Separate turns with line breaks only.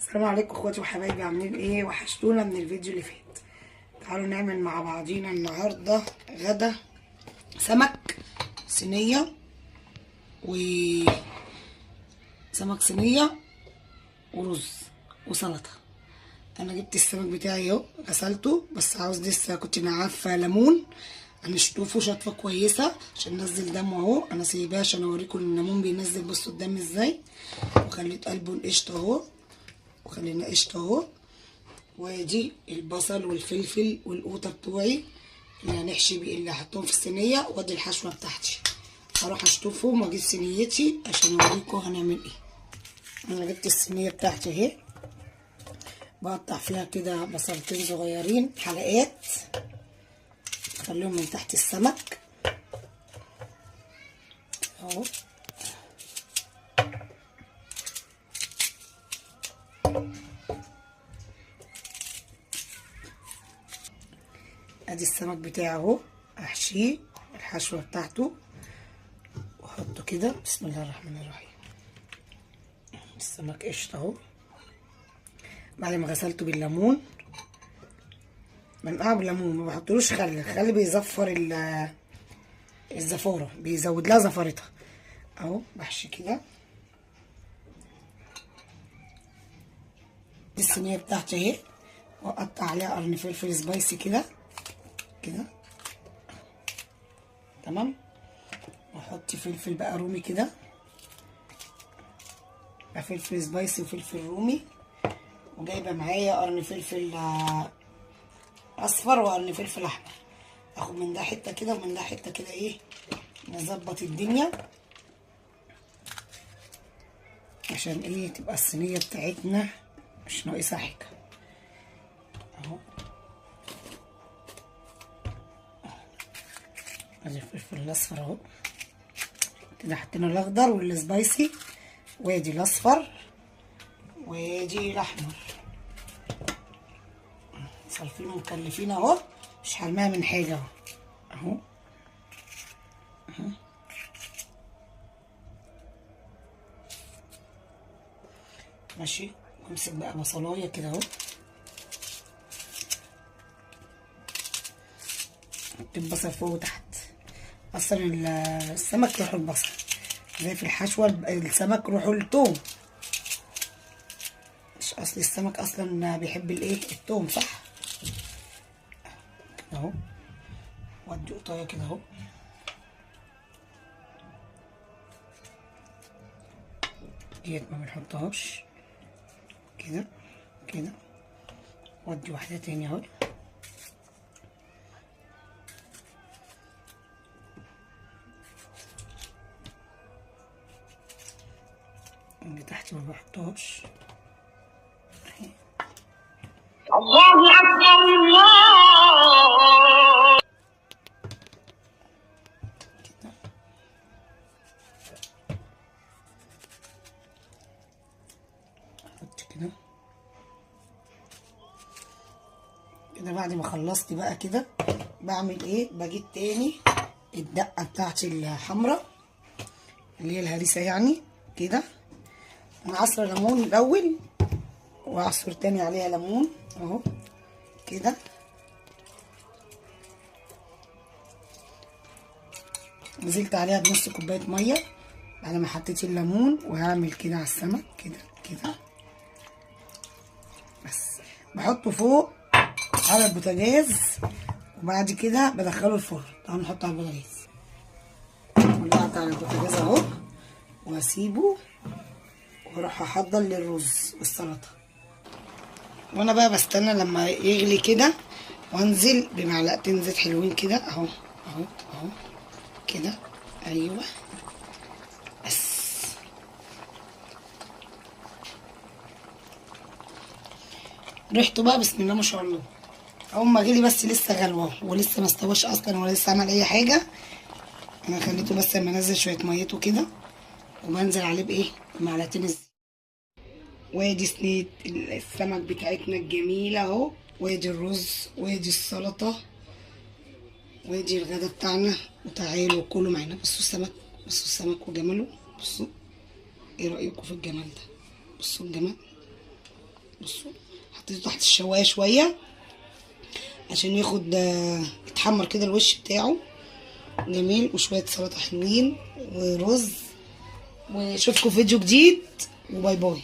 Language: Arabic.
السلام عليكم اخواتي وحبايبي، عاملين ايه؟ وحشتونا من الفيديو اللي فات. تعالوا نعمل مع بعضينا النهارده غدا سمك صينيه صينيه ورز وسلطه. انا جبت السمك بتاعي اهو، غسلته بس عاوز لسه كنت نعفه ليمون هنشطفه شطفه كويسه عشان ننزل دمه اهو. انا سايباه عشان اوريكم الليمون بينزل، بصوا الدم ازاي. وخليت قلبه القشطه اهو، وخلينا قشطه اهو. ودي البصل والفلفل والقوطه بتوعي اللي هنحشي بيه، اللي هحطهم في الصينيه. وادي الحشوه بتاعتي هروح اشطفهم واجيب صينيتي عشان اوريكم هنعمل ايه. انا جبت الصينيه بتاعتي اهي، بقطع فيها كده بصلتين صغيرين حلقات، اخليهم من تحت السمك اهو. ادي السمك بتاعي اهو، احشيه الحشوه بتاعته واحطه كده. بسم الله الرحمن الرحيم. السمك قشطه اهو، بعد ما غسلته بالليمون، بنقعه بالليمون، ما بحطلوش خل. الخل بيزفر الزفاره، بيزود لها زفرتها اهو. بحشي كده. دي الصينيه بتاعتي اهي، واقطع عليها قرن فلفل سبايسي كده كده تمام. واحط فلفل بقى رومي كده، بقى فلفل سبايسي وفلفل رومي. وجايبه معايا قرن فلفل اصفر وقرن فلفل احمر. اخد من ده حته كده ومن ده حته كده، ايه، نظبط الدنيا عشان ايه تبقى الصينيه بتاعتنا مش ناقصها حاجه اهو. ادي الفلفل الاصفر اهو كده، حطينا الاخضر والسبايسي، وادي الاصفر وادي الاحمر، صالفين ومكلفين اهو، مش هرميها من حاجه اهو اهو. ماشي. وامسك بقى بصلايه كده اهو، حط البصل فوق وتحت. اصلا السمك روحه البصل، زي في الحشوه السمك روحه التوم. مش اصل السمك اصلا بيحب الايه، التوم، صح اهو. وادي قطايه كده اهو، ديت ما بنحطهاش كده كده. وادي واحده تاني اهو. اللي تحت ما بحطهاش. الله اكبر الله كده. احط كده كده. بعد ما خلصت بقى كده بعمل ايه؟ بجيب تاني الدقه بتاعتي الحمراء اللي هي الهريسه يعني كده، نعصر ليمون الاول واعصر تاني عليها ليمون اهو كده. نزلت عليها بنص كوبايه ميه بعد ما حطيت الليمون، وهعمل كده على السمك كده كده. بس بحطه فوق على البوتاجاز، وبعد كده بدخله الفرن. تعالوا نحطه على البوتاجاز. ولعت على البوتاجاز اهو، واسيبه واروح احضر للرز والسلطه. وانا بقى بستنى لما يغلي كده، وانزل بمعلقتين زيت حلوين كده اهو اهو اهو كده. ايوه بس. ريحته بقى بسم الله ما شاء الله. اول ما غلي بس لسه غلوه ولسه ما استواش اصلا ولا لسه عمل اي حاجه. انا خليته بس لما انزل شويه ميته كده، وبنزل عليه بايه، بمعلقتين الزيت. وادي صينيه السمك بتاعتنا الجميله اهو، وادي الرز وادي السلطه وادي الغدا بتاعنا. وتعالوا كلوا معانا. بصوا السمك، بصوا السمك وجماله، بصوا. ايه رايكم في الجمال ده؟ بصوا الجمال. بصوا حطيته تحت الشوايه شويه عشان ياخد يتحمر كده الوش بتاعه جميل، وشويه سلطه حلوين ورز. واشوفكم فيديو جديد، وباي باي.